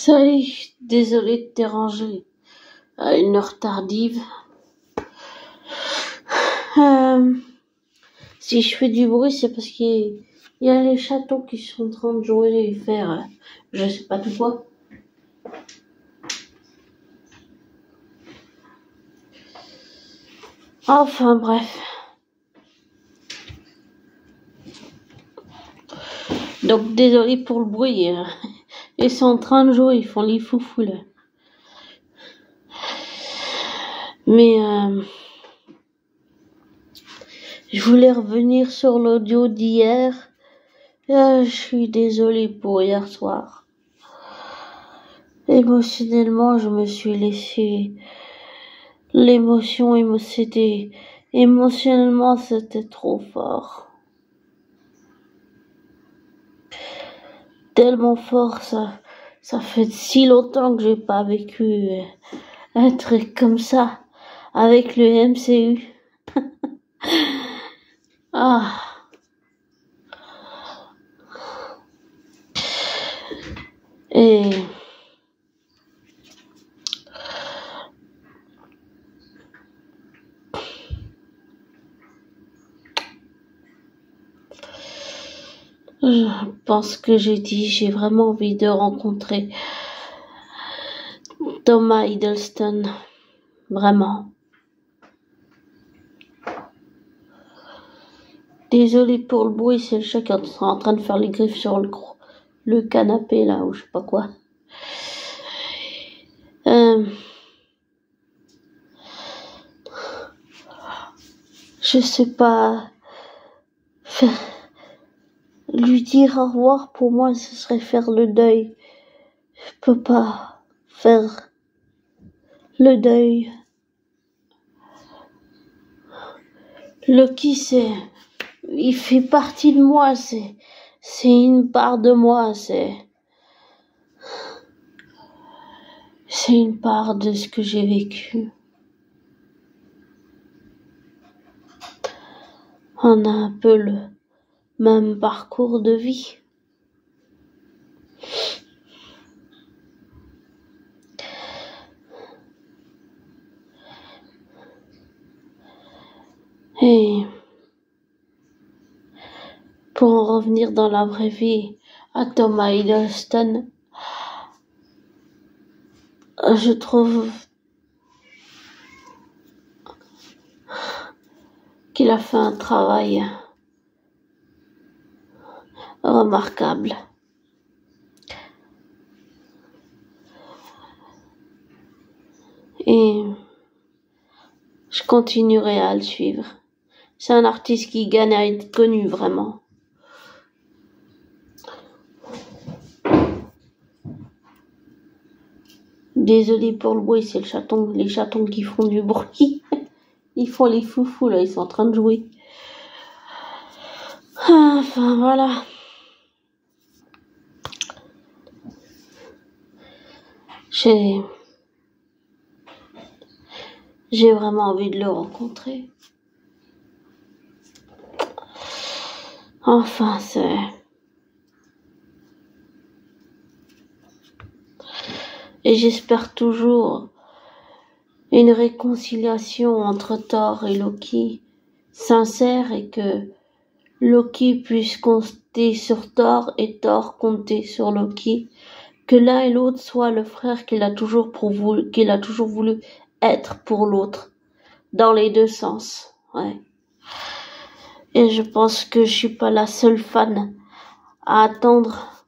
Salut, désolé de te déranger à une heure tardive. Si je fais du bruit, c'est parce qu'il y a les chatons qui sont en train de jouer et faire je sais pas tout quoi. Enfin bref. Donc désolé pour le bruit. Ils sont en train de jouer, ils font les foufous là. Mais je voulais revenir sur l'audio d'hier. Je suis désolée pour hier soir. Émotionnellement, je me suis laissé l'émotion, émotionnellement, c'était trop fort. Tellement fort, ça fait si longtemps que j'ai pas vécu un truc comme ça avec le MCU. Ah. Et je pense que j'ai vraiment envie de rencontrer Thomas Hiddleston. Vraiment. Désolé pour le bruit, c'est le chat qui est en train de faire les griffes sur le canapé là, ou je sais pas quoi. Je sais pas. Lui dire au revoir, pour moi, ce serait faire le deuil. Je peux pas faire le deuil. Loki, il fait partie de moi, c'est une part de moi, c'est une part de ce que j'ai vécu. On a un peu le même parcours de vie. Et pour en revenir dans la vraie vie à Thomas Hiddleston, je trouve qu'il a fait un travail remarquable. Et je continuerai à le suivre. C'est un artiste qui gagne à être connu, vraiment. Désolé pour le bruit, c'est les chatons qui font du bruit. Ils font les foufous, là, ils sont en train de jouer. Enfin, voilà. J'ai vraiment envie de le rencontrer. Enfin, et j'espère toujours une réconciliation entre Thor et Loki sincère, et que Loki puisse compter sur Thor et Thor compter sur Loki, que l'un et l'autre soient le frère qu'il a toujours voulu être pour l'autre, dans les deux sens, ouais. Et je pense que je suis pas la seule fan à attendre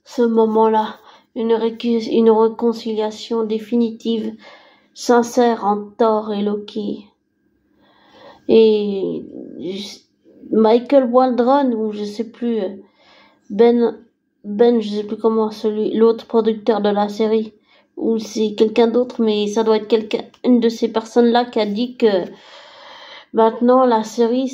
ce moment-là, une réconciliation définitive, sincère entre Thor et Loki. Et Michael Waldron, ou je sais plus, Ben, je sais plus comment, l'autre producteur de la série, ou c'est quelqu'un d'autre, mais ça doit être une de ces personnes-là qui a dit que maintenant la série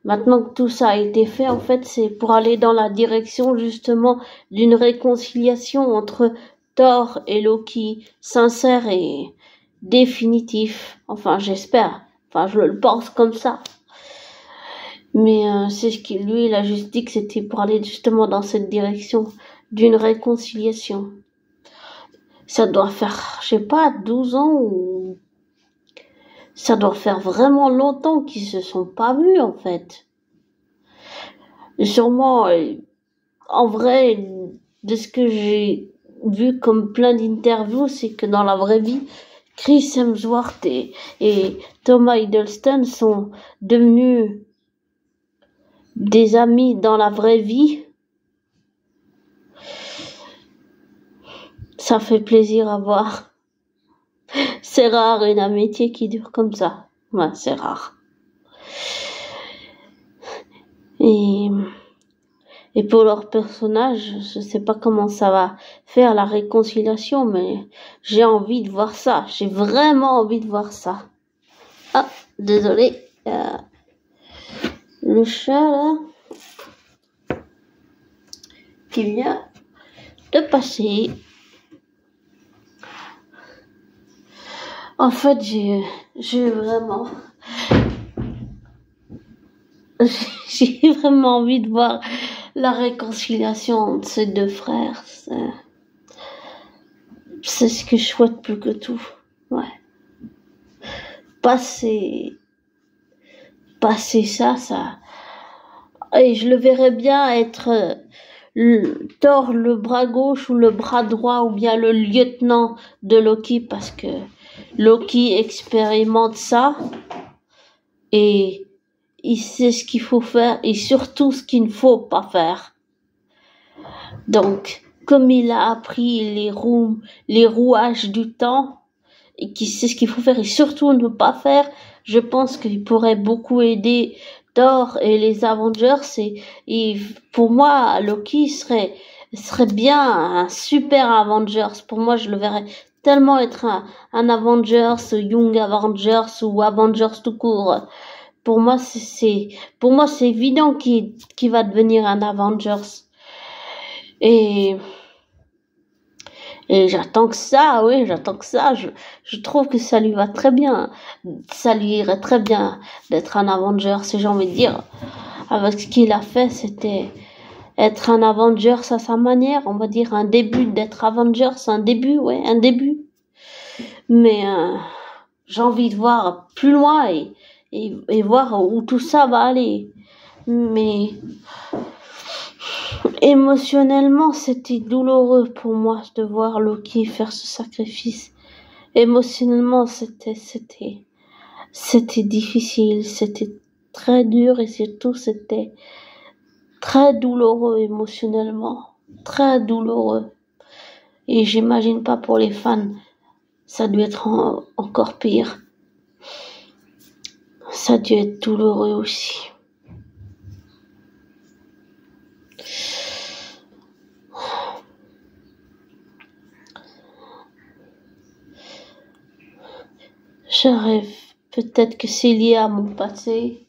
maintenant que tout ça a été fait, en fait, c'est pour aller dans la direction justement d'une réconciliation entre Thor et Loki, sincère et définitif. Enfin, j'espère. Enfin, je le pense comme ça. Mais c'est ce qu'il, lui, il a juste dit que c'était pour aller justement dans cette direction d'une réconciliation. Ça doit faire, je sais pas, 12 ans ou ça doit faire vraiment longtemps qu'ils se sont pas vus, en fait. Et sûrement, en vrai, de ce que j'ai vu comme plein d'interviews, c'est que dans la vraie vie, Chris Hemsworth et Thomas Hiddleston sont devenus des amis dans la vraie vie. Ça fait plaisir à voir. C'est rare une amitié qui dure comme ça. Ouais, c'est rare. Et pour leur personnage, je sais pas comment ça va faire la réconciliation, mais j'ai envie de voir ça. J'ai vraiment envie de voir ça. Ah, désolé. Le chat, là, qui vient de passer. En fait, j'ai vraiment envie de voir la réconciliation entre ces deux frères. C'est ce que je souhaite plus que tout. Ouais. Passer ça. Et je le verrais bien être Thor le bras gauche ou le bras droit ou bien le lieutenant de Loki, parce que Loki expérimente ça et il sait ce qu'il faut faire et surtout ce qu'il ne faut pas faire. Donc, comme il a appris les rouages du temps et qu'il sait ce qu'il faut faire et surtout ne pas faire, je pense qu'il pourrait beaucoup aider Thor et les Avengers et pour moi, Loki serait bien un super Avengers. Pour moi, je le verrais tellement être un Avengers, Young Avengers ou Avengers tout court. Pour moi, c'est évident qu'il va devenir un Avengers. Et j'attends que ça, oui, j'attends que ça. Je trouve que ça lui va très bien. Ça lui irait très bien d'être un Avenger, si j'ai envie de dire. Avec ce qu'il a fait, c'était être un Avenger à sa manière. On va dire un début d'être Avenger, un début, ouais, un début. Mais j'ai envie de voir plus loin et voir où tout ça va aller. Mais émotionnellement, c'était douloureux pour moi de voir Loki faire ce sacrifice. Émotionnellement, c'était difficile, c'était très dur et surtout c'était très douloureux émotionnellement, très douloureux. Et j'imagine pas pour les fans, ça a dû être encore pire. Ça a dû être douloureux aussi. Peut-être que c'est lié à mon passé.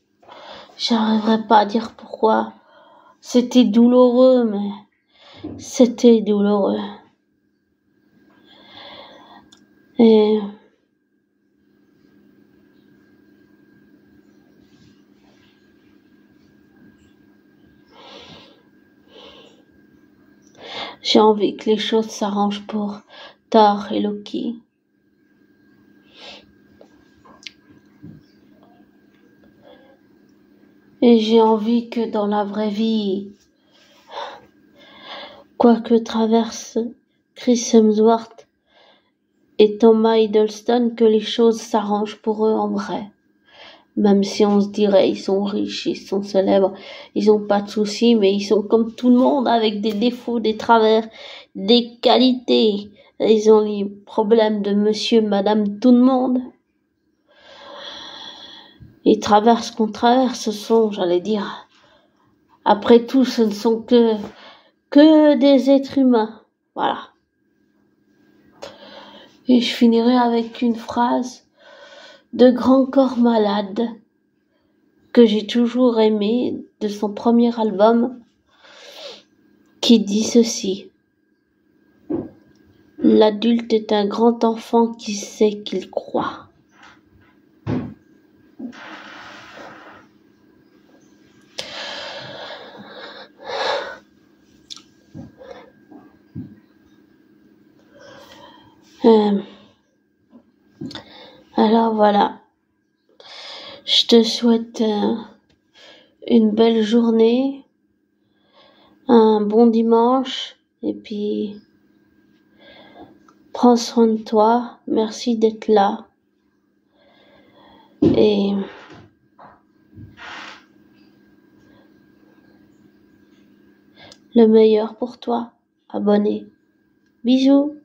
J'arriverai pas à dire pourquoi. C'était douloureux, mais c'était douloureux. Et j'ai envie que les choses s'arrangent pour Thor et Loki. Et j'ai envie que dans la vraie vie, quoi que traverse Chris Hemsworth et Thomas Hiddleston, que les choses s'arrangent pour eux en vrai. Même si on se dirait ils sont riches, ils sont célèbres, ils ont pas de soucis, mais ils sont comme tout le monde avec des défauts, des travers, des qualités. Ils ont les problèmes de monsieur, madame, tout le monde. Ils traversent ce qu'on traverse, ce sont, j'allais dire, après tout, ce ne sont que des êtres humains. Voilà. Et je finirai avec une phrase de Grand Corps Malade que j'ai toujours aimé de son premier album qui dit ceci: l'adulte est un grand enfant qui sait qu'il croit. Euh, alors voilà, je te souhaite une belle journée, un bon dimanche, et puis prends soin de toi, merci d'être là, et le meilleur pour toi, abonné. Bisous.